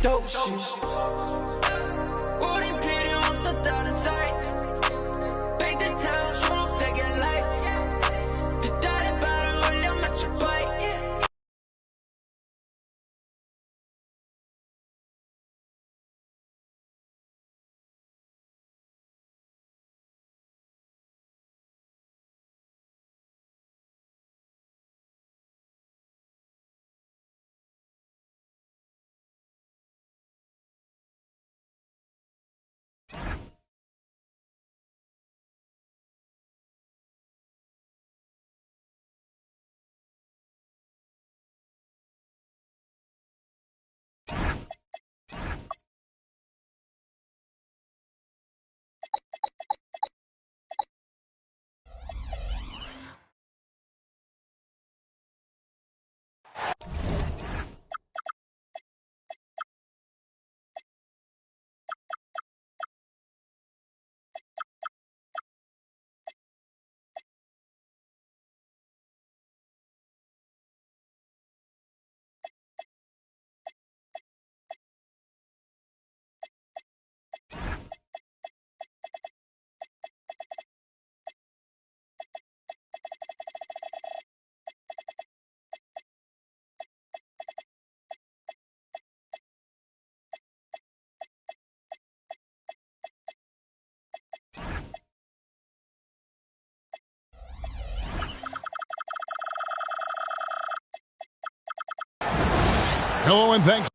dope shit. Hello and thanks.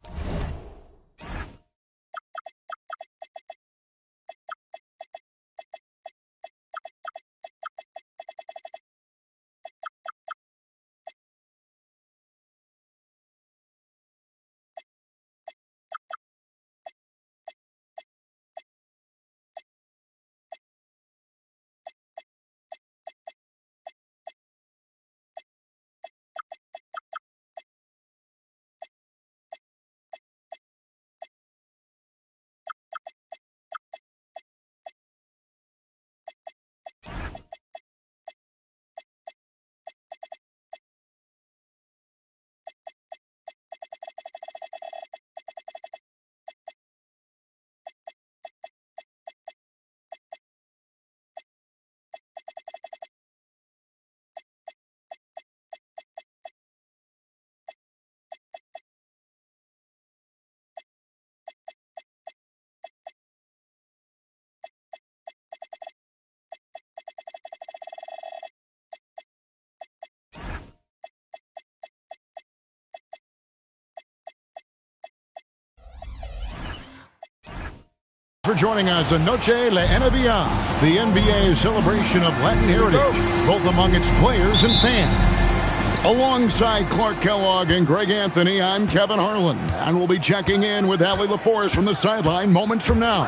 For joining us on Noche La NBA, the NBA celebration of Latin heritage, both among its players and fans. Alongside Clark Kellogg and Greg Anthony, I'm Kevin Harlan, and we'll be checking in with Allie LaForest from the sideline moments from now.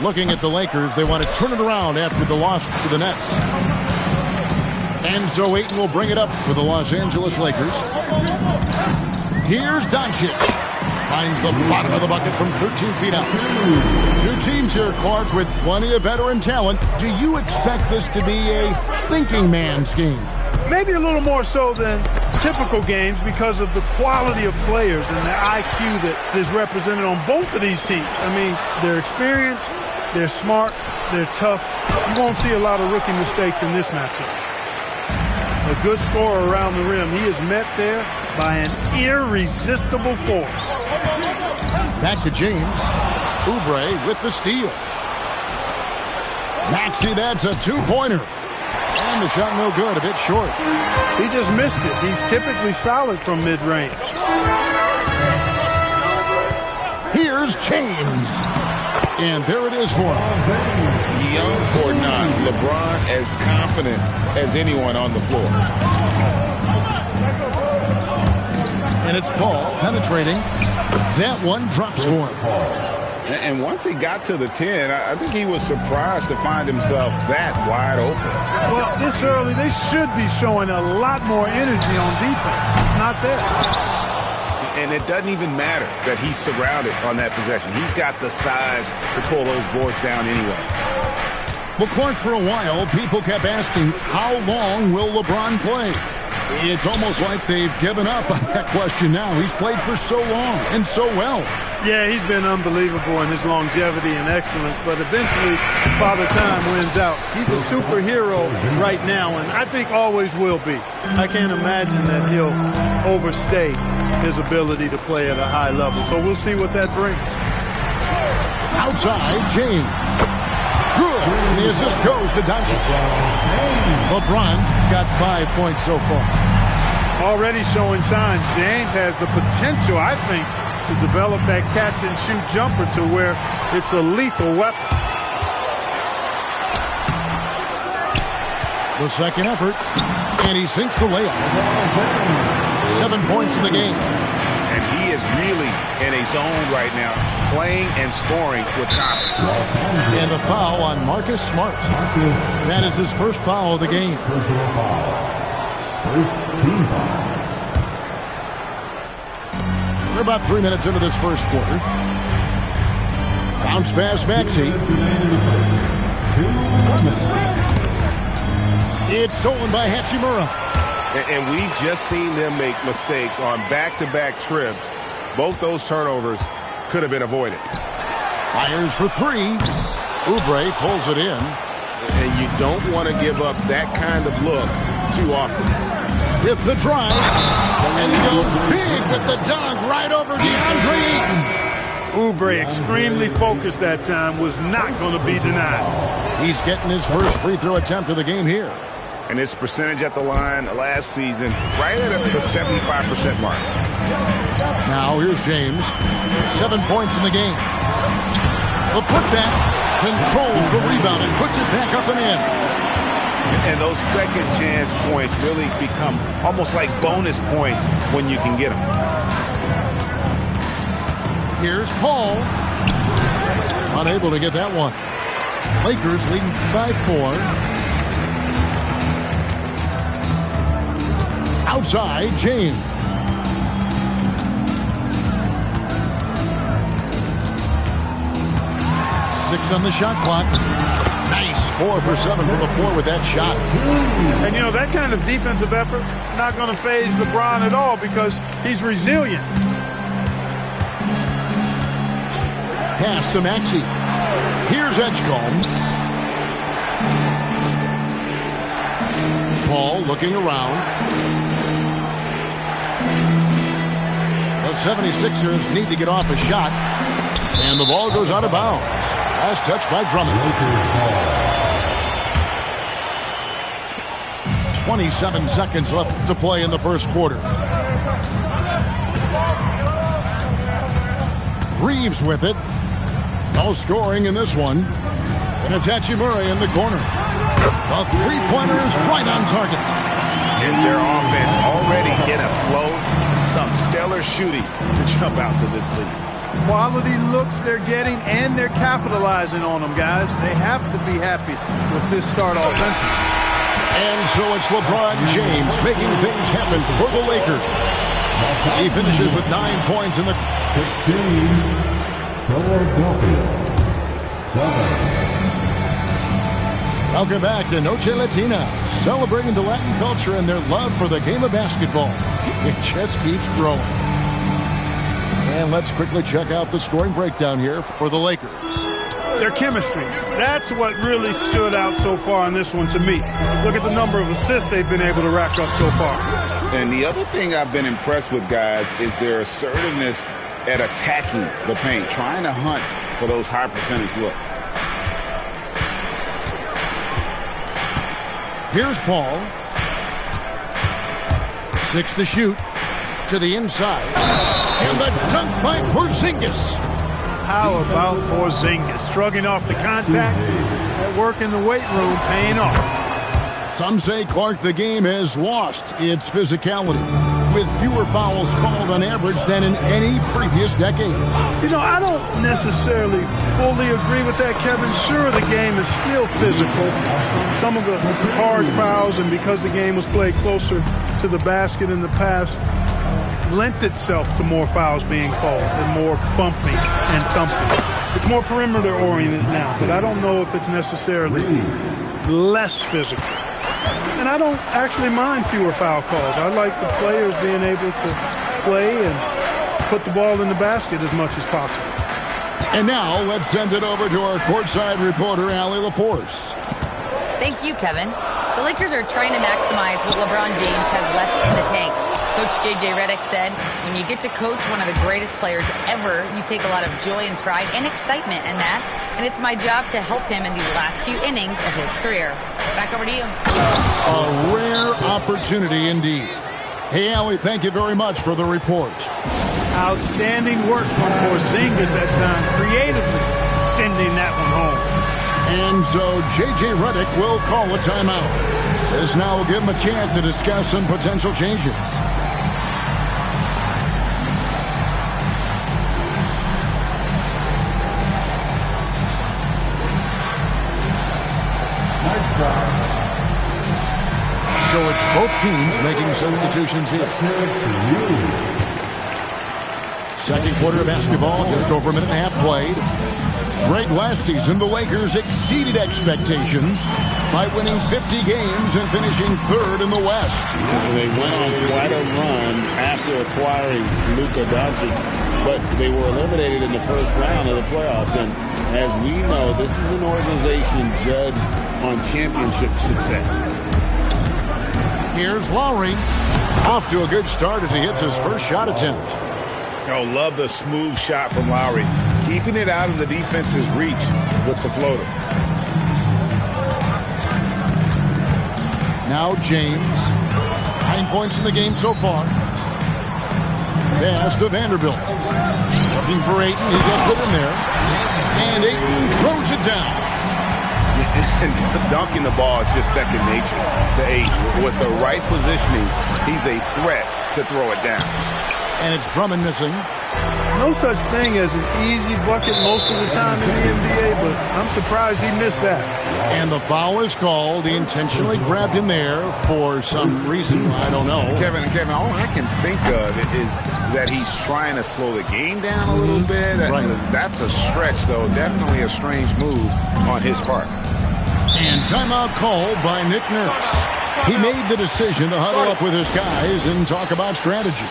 Looking at the Lakers, they want to turn it around after the loss to the Nets. And so Ayton will bring it up for the Los Angeles Lakers. Here's Doncic. Finds the bottom of the bucket from 13 feet out. Two teams here, Clark, with plenty of veteran talent. Do you expect this to be a thinking man's game? Maybe a little more so than typical games because of the quality of players and the IQ that is represented on both of these teams. I mean, they're experienced, they're smart, they're tough. You won't see a lot of rookie mistakes in this matchup. A good scorer around the rim. He is met there by an irresistible force. Back to James. Oubre with the steal. Maxey, that's a two-pointer. And the shot no good, a bit short. He just missed it. He's typically solid from mid-range. Here's James. And there it is for him. Young or not, LeBron as confident as anyone on the floor. And it's Paul penetrating. That one drops for him. And once he got to the 10, I think he was surprised to find himself that wide open. Well, this early, they should be showing a lot more energy on defense. It's not there. And it doesn't even matter that he's surrounded on that possession. He's got the size to pull those boards down anyway. Well, Clark, for a while, people kept asking, how long will LeBron play? It's almost like they've given up on that question now. He's played for so long and so well. Yeah, he's been unbelievable in his longevity and excellence, but eventually Father Time wins out. He's a superhero right now, and I think always will be. I can't imagine that he'll overstay his ability to play at a high level, so we'll see what that brings. Outside, James. Good. And the assist goes to Doncic. LeBron's got 5 points so far. Already showing signs. James has the potential, I think, to develop that catch-and-shoot jumper to where it's a lethal weapon. The second effort, and he sinks the layup. 7 points in the game. And he is really in a zone right now, playing and scoring with confidence. And the foul on Marcus Smart. That is his first foul of the game. First team foul. We're about 3 minutes into this first quarter. Bounce pass, Maxey. It's stolen by Hachimura. And we've just seen them make mistakes on back-to-back trips. Both those turnovers could have been avoided. Fires for three. Oubre pulls it in. And you don't want to give up that kind of look too often. With the drive. And he goes big with the dunk right over DeAndre Ayton. Oubre extremely focused that time, was not going to be denied. He's getting his first free throw attempt of the game here. And his percentage at the line last season, right at the 75% mark. Now here's James. 7 points in the game. The putback controls the rebound and puts it back up and in. And those second chance points really become almost like bonus points when you can get them. Here's Paul. Unable to get that one. Lakers leading by 4. Outside, James. Six on the shot clock. Nice. 4 for 7 from the floor with that shot. And, you know, that kind of defensive effort not going to faze LeBron at all because he's resilient. Pass to Maxey. Here's Edgecombe. Paul looking around. The 76ers need to get off a shot. And the ball goes out of bounds. Last touch by Drummond. 27 seconds left to play in the first quarter. Reeves with it. No scoring in this one. And it's Hachimura in the corner. The three-pointer is right on target. And their offense already in a flow. Some stellar shooting to jump out to this lead. Quality looks they're getting, and they're capitalizing on them, guys. They have to be happy with this start offensively. And so it's LeBron James making things happen for the Lakers. He finishes with 9 points in the... 16, Philadelphia. 7. Welcome back to Noche Latina, celebrating the Latin culture and their love for the game of basketball. It just keeps growing. And let's quickly check out the scoring breakdown here for the Lakers. Their chemistry. That's what really stood out so far in this one to me. Look at the number of assists they've been able to rack up so far. And the other thing I've been impressed with, guys, is their assertiveness at attacking the paint, trying to hunt for those high percentage looks. Here's Paul. 6 to shoot. To the inside. And the dunk by Porzingis. How about Porzingis? Shrugging off the contact. That work in the weight room paying off. Some say, Clark, the game has lost its physicality, with fewer fouls called on average than in any previous decade. You know, I don't necessarily fully agree with that, Kevin. Sure, the game is still physical. Some of the hard fouls, and because the game was played closer to the basket in the past, lent itself to more fouls being called and more bumping and thumping. It's more perimeter oriented now, but I don't know if it's necessarily less physical. And I don't actually mind fewer foul calls. I like the players being able to play and put the ball in the basket as much as possible. And now let's send it over to our courtside reporter, Allie LaForce. Thank you, Kevin. The Lakers are trying to maximize what LeBron James has left in the tank. Coach J.J. Redick said, when you get to coach one of the greatest players ever, you take a lot of joy and pride and excitement in that. And it's my job to help him in these last few innings of his career. Back over to you. A rare opportunity indeed. Hey, Allie, thank you very much for the report. Outstanding work from Porzingis that time, creatively sending that one home. And so J.J. Redick will call a timeout. This now will give him a chance to discuss some potential changes. So it's both teams making substitutions here. Second quarter of basketball, just over a minute and a half played. Great last season, the Lakers exceeded expectations by winning 50 games and finishing third in the West. They went on quite a run after acquiring Luka Doncic, but they were eliminated in the first round of the playoffs. And as we know, this is an organization judged on championship success. Here's Lowry. Off to a good start as he hits his first shot attempt. Oh, love the smooth shot from Lowry. Keeping it out of the defense's reach with the floater. Now James. 9 points in the game so far. Pass to Vanderbilt. Looking for Ayton. He gets it in there. And Ayton throws it down. Dunking the ball is just second nature to Ayton. With the right positioning, he's a threat to throw it down. And it's Drummond missing. No such thing as an easy bucket most of the time in the NBA, but I'm surprised he missed that. And the foul is called. He intentionally grabbed him there for some reason. I don't know. Kevin, all I can think of is that he's trying to slow the game down a little bit. Right. That's a stretch, though. Definitely a strange move on his part. And timeout called by Nick Nurse. He made the decision to huddle up with his guys and talk about strategy.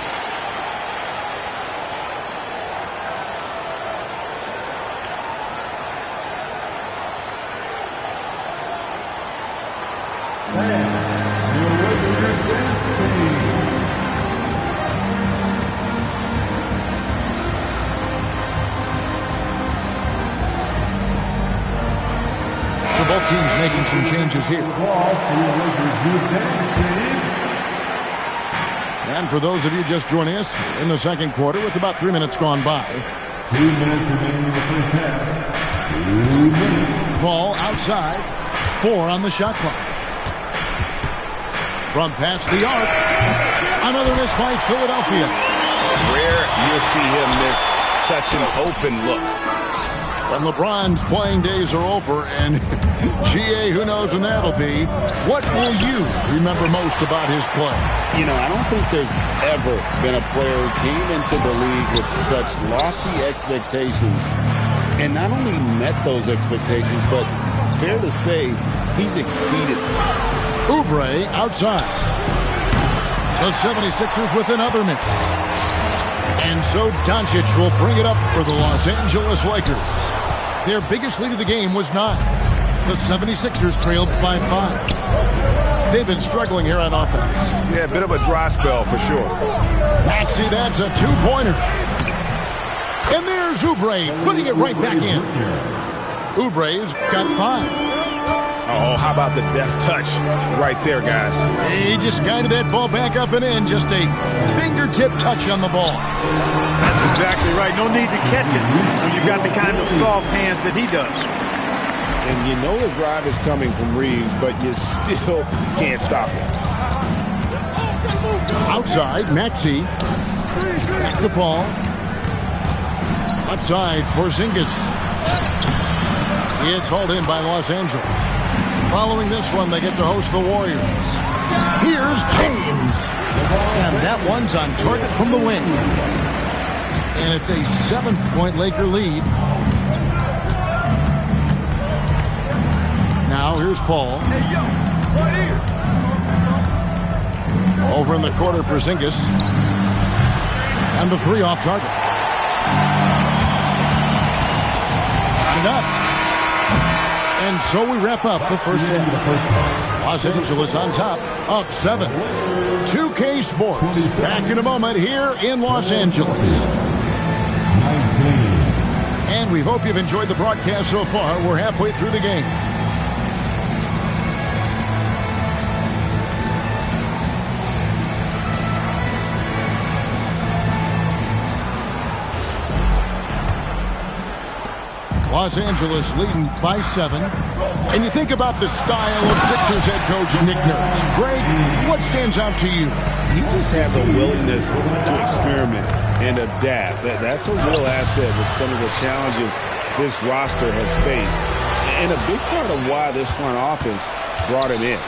Both teams making some changes here. And for those of you just joining us in the second quarter with about 3 minutes gone by. 2 minutes remaining in the first half. 2 minutes. Ball outside. 4 on the shot clock. From past the arc. Another miss by Philadelphia. Rare you'll see him miss such an open look. When LeBron's playing days are over, and GA, who knows when that'll be, what will you remember most about his play? You know, I don't think there's ever been a player who came into the league with such lofty expectations and not only met those expectations, but fair to say, he's exceeded them. Oubre outside. The 76ers with another miss. And so Doncic will bring it up for the Los Angeles Lakers. Their biggest lead of the game was 9. The 76ers trailed by 5. They've been struggling here on offense. Yeah, a bit of a dry spell for sure. Maxey, that's a 2-pointer. And there's Oubre putting it right back in. Oubre's got 5. Oh, how about the deft touch right there, guys? He just guided that ball back up and in. Just a fingertip touch on the ball. That's exactly right. No need to catch it when you've got the kind of soft hands that he does. And you know the drive is coming from Reeves, but you still can't stop it. Outside, Maxey. Back the ball. Outside, Porzingis. It's hauled in by Los Angeles. Following this one, they get to host the Warriors. Here's James. And that one's on target from the wing. And it's a 7-point Laker lead. Now here's Paul. Over in the corner, Porzingis. And the three off target. Got it up. And so we wrap up the first half. Los Angeles on top, up 7. 2K Sports, back in a moment here in Los Angeles. 19. And we hope you've enjoyed the broadcast so far. We're halfway through the game. Los Angeles leading by 7. And you think about the style of Sixers head coach Nick Nurse. Greg, what stands out to you? He just has a willingness to experiment and adapt. That's a real asset with some of the challenges this roster has faced. And a big part of why this front office brought him in.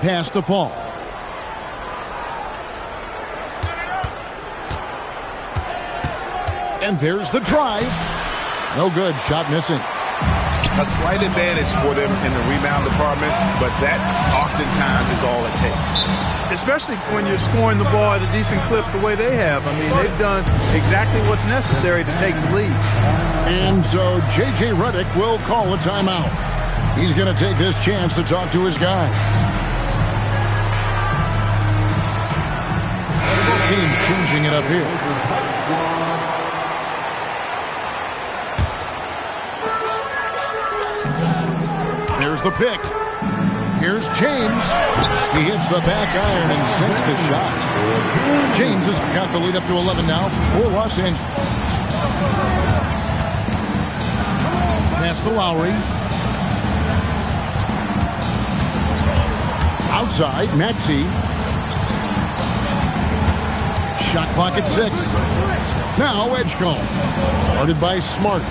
Pass to Paul. And there's the drive. No good. Shot missing. A slight advantage for them in the rebound department, but that oftentimes is all it takes. Especially when you're scoring the ball at a decent clip the way they have. I mean, they've done exactly what's necessary to take the lead. And so J.J. Redick will call a timeout. He's going to take this chance to talk to his guys. Both teams changing it up here. There's the pick. Here's James. He hits the back iron and sinks the shot. James has got the lead up to 11 now for Los Angeles. Pass to Lowry. Outside, Maxey. Shot clock at 6. Now Edgecombe. Guarded by Smart.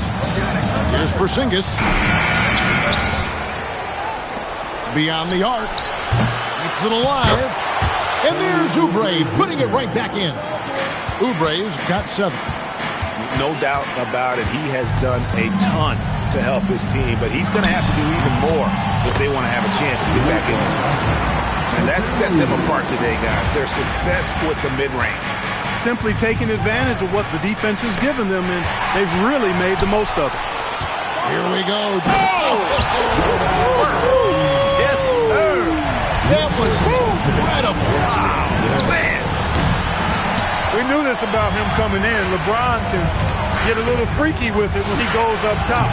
Here's Porzingis. Beyond the arc. Keeps it alive. And there's Oubre putting it right back in. Oubre's got 7. No doubt about it. He has done a ton to help his team, but he's going to have to do even more if they want to have a chance to get back in this one. And that set them apart today, guys. Their success with the mid-range. Simply taking advantage of what the defense has given them, and they've really made the most of it. Here we go. Yes, sir. That was incredible. Wow, man. We knew this about him coming in. LeBron can get a little freaky with it when he goes up top.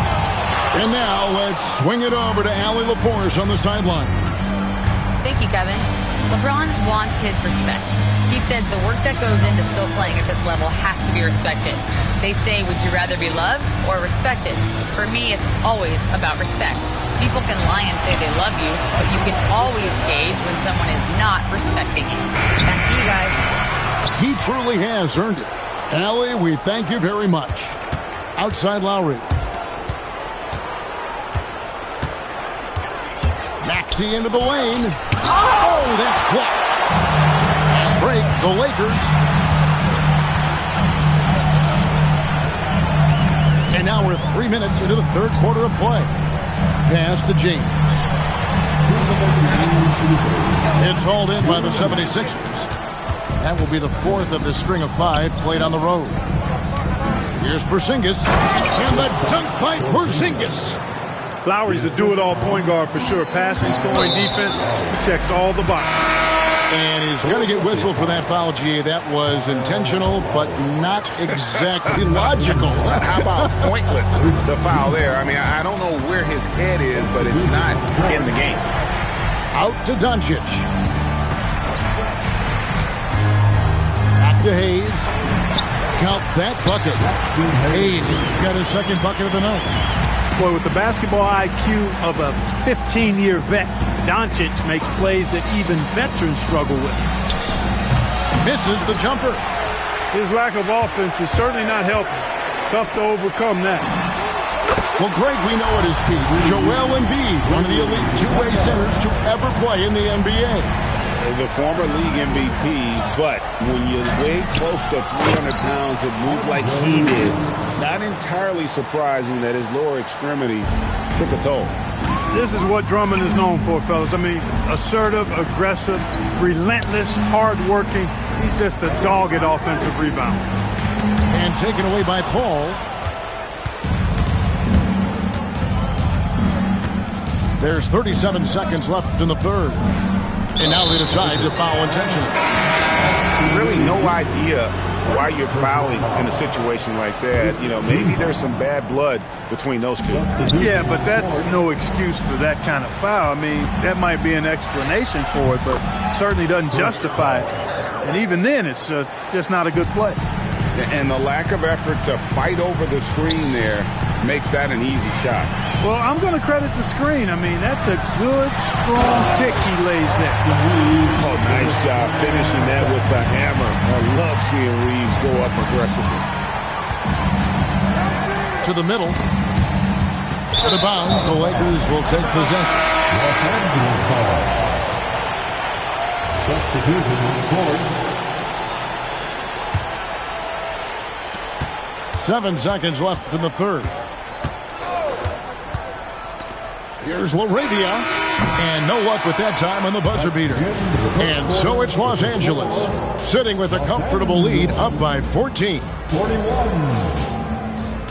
And now let's swing it over to Allie LaForce on the sideline. Thank you, Kevin. LeBron wants his respect. He said the work that goes into still playing at this level has to be respected. They say, would you rather be loved or respected? For me, it's always about respect. People can lie and say they love you, but you can always gauge when someone is not respecting you. Back to you guys. He truly has earned it. Allie, we thank you very much. Outside Lowry. Maxey into the lane. Oh, that's blocked. Fast break, the Lakers. And now we're 3 minutes into the third quarter of play. Pass to James. It's hauled in by the 76ers. That will be the 4th of the string of 5 played on the road. Here's Porzingis. And the dunk by Porzingis. Lowry's a do-it-all point guard for sure. Passing, scoring, defense. He checks all the boxes. And he's going to get whistled for that foul, G. That was intentional, but not exactly logical. How about pointless to foul there? I mean, I don't know where his head is, but it's not in the game. Out to Doncic. Back to Hayes. Count that bucket. Hayes got his second bucket of the night. Boy, with the basketball IQ of a 15-year vet, Doncic makes plays that even veterans struggle with. Misses the jumper. His lack of offense is certainly not helping. Tough to overcome that. Well, Greg, we know at his feet. Joel Embiid, one of the elite two-way centers to ever play in the NBA. The former league MVP, but when you weigh close to 300 pounds and move like he did, not entirely surprising that his lower extremities took a toll. This is what Drummond is known for, fellas. I mean, assertive, aggressive, relentless, hard-working. He's just a dogged offensive rebounder. And taken away by Paul. There's 37 seconds left in the third. And now they decide to foul intentionally. Really no idea why you're fouling in a situation like that. You know, maybe there's some bad blood between those two. Yeah, but that's no excuse for that kind of foul. I mean, that might be an explanation for it, but certainly doesn't justify it. And even then, it's just not a good play. And the lack of effort to fight over the screen there makes that an easy shot. Well, I'm going to credit the screen. I mean, that's a good, strong pick he lays there. Oh, nice job finishing that with the hammer. I love seeing Reeves go up aggressively. To the middle. Out of bounds, the Lakers will take possession. Los Angeles ball. Substitution on the court. 7 seconds left in the third. Here's LaRavia. And no luck with that time on the buzzer beater. And so it's Los Angeles, sitting with a comfortable lead, up by 14. 41.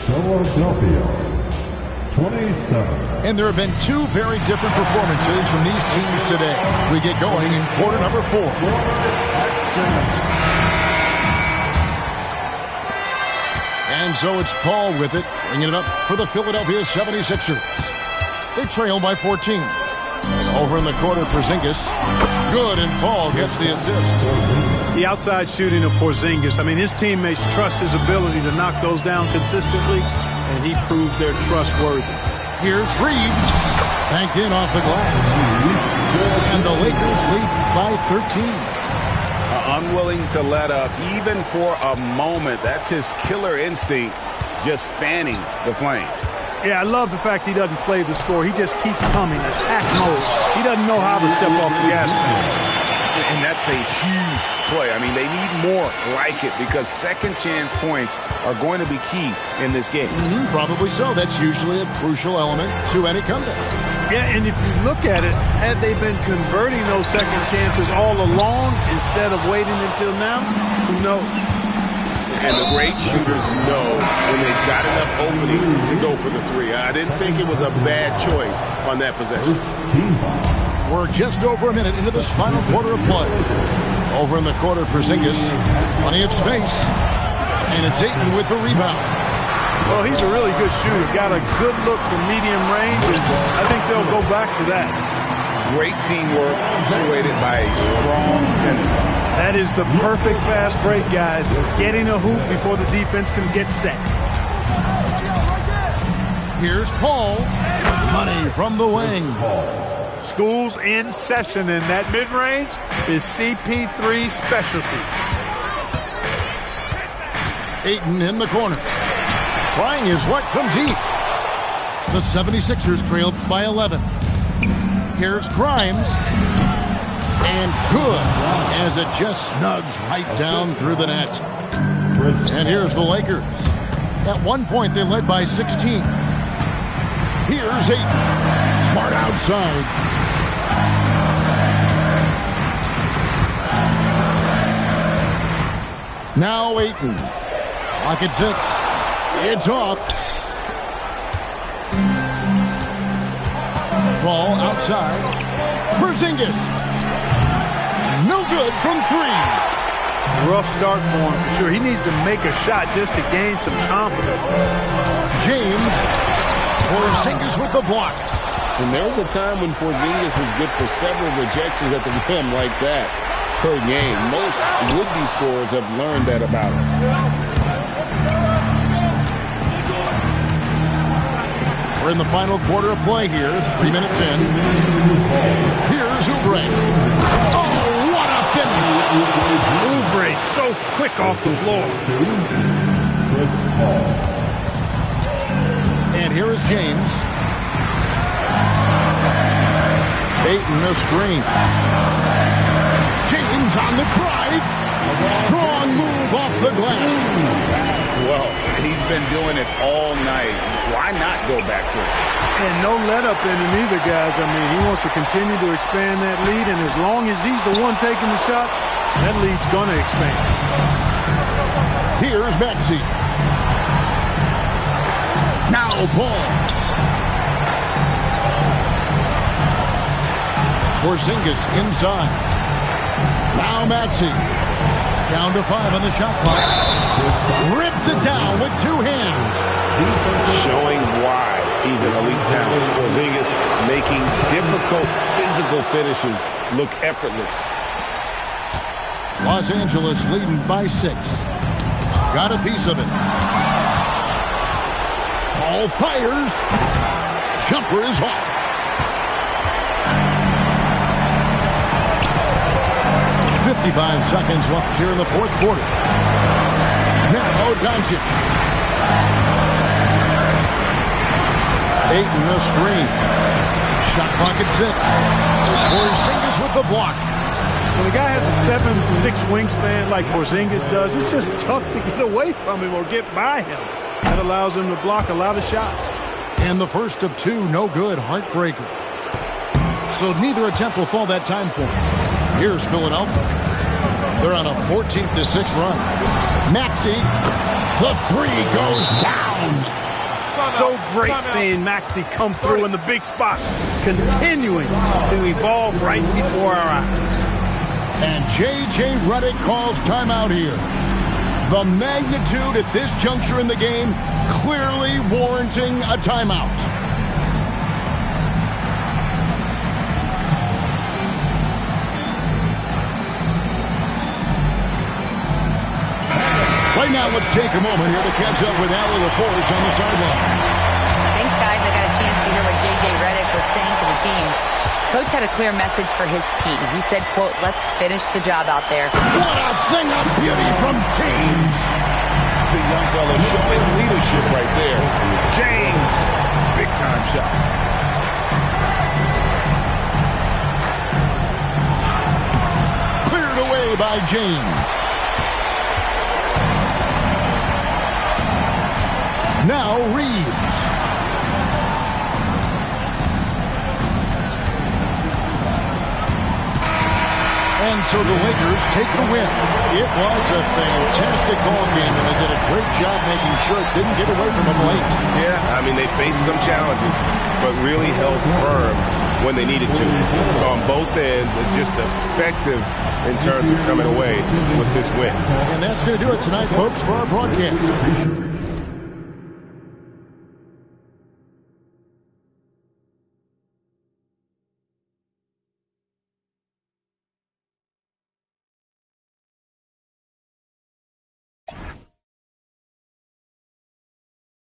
Philadelphia. 27. And there have been two very different performances from these teams today. We get going in quarter number 4. And so it's Paul with it, bringing it up for the Philadelphia 76ers. They trail by 14. Over in the corner, Porzingis. Good, and Paul gets the assist. The outside shooting of Porzingis. I mean, his teammates trust his ability to knock those down consistently, and he proves they're trustworthy. Here's Reeves. Banked in off the glass. And the Lakers lead by 13. Unwilling to let up, even for a moment. That's his killer instinct, just fanning the flames. Yeah, I love the fact he doesn't play the score. He just keeps coming, attack mode. He doesn't know how to step off the gas pedal. And that's a huge play. I mean, they need more like it because second chance points are going to be key in this game. Probably so. That's usually a crucial element to any comeback. Yeah, and if you look at it, had they been converting those second chances all along instead of waiting until now, who knows? And the great shooters know when they've got enough opening to go for the three. I didn't think it was a bad choice on that possession. We're just over a minute into this final quarter of play. Over in the corner, Porzingis. Plenty of space. And it's Ayton with the rebound. Well, he's a really good shooter. Got a good look from medium range, and I think they'll go back to that. Great teamwork, punctuated by a strong finish. That is the perfect fast break, guys. Getting a hoop before the defense can get set. Here's Paul. Money from the wing. School's in session, and that mid-range is CP3's specialty. Ayton in the corner. Trying his luck from deep. The 76ers trailed by 11. Here's Grimes. And good, as it just snugs right down through the net. And here's the Lakers. At one point, they led by 16. Here's Ayton. Smart outside. Now Ayton. Clock at 6. It's off. Ball outside. Porzingis. No good from 3. Rough start for him for sure. He needs to make a shot just to gain some confidence. James. Porzingis with the block. And there was a time when Porzingis was good for several rejections at the rim like that per game. Most would-be scorers have learned that about him. We're in the final quarter of play here. 3 minutes in. Here's Oubre. Oh, what a finish. Oubre so quick off the floor. And here is James. Ayton the screen. James on the drive. Strong move off the glass. Well, he's been doing it all night. Why not go back to it? And no let up in him either, guys. I mean, he wants to continue to expand that lead, and as long as he's the one taking the shots, that lead's going to expand. Here's Maxey. Now Paul. Porzingis inside. Now Maxey. Down to 5 on the shot clock. Rips it down with 2 hands. Showing why he's an elite talent. Porzingis making difficult physical finishes look effortless. Los Angeles leading by 6. Got a piece of it. Paul fires. Jumper is off. 55 seconds left here in the 4th quarter. Now Doncic. 8 in the screen. Shot clock at 6. Porzingis with the block. When a guy has a 7'6" wingspan like Porzingis does, it's just tough to get away from him or get by him. That allows him to block a lot of shots. And the first of 2, no good. Heartbreaker. So neither attempt will fall that time for him. Here's Philadelphia. They're on a 14-6 run. Maxey, the 3 goes down. So great seeing Maxey come through in the big spots, continuing to evolve right before our eyes. And J.J. Redick calls timeout here. The magnitude at this juncture in the game clearly warranting a timeout. Right now, let's take a moment here to catch up with Allie LaForce on the sideline. Thanks, guys. I got a chance to hear what J.J. Redick was saying to the team. Coach had a clear message for his team. He said, quote, "Let's finish the job out there." What a thing of beauty from James. The young fella showing leadership right there. James, big time shot. Cleared away by James. Now Reeves. And so the Lakers take the win. It was a fantastic ball game, and they did a great job making sure it didn't get away from them late. Yeah, I mean, they faced some challenges, but really held firm when they needed to. On both ends, just effective in terms of coming away with this win. And that's going to do it tonight, folks, for our broadcast.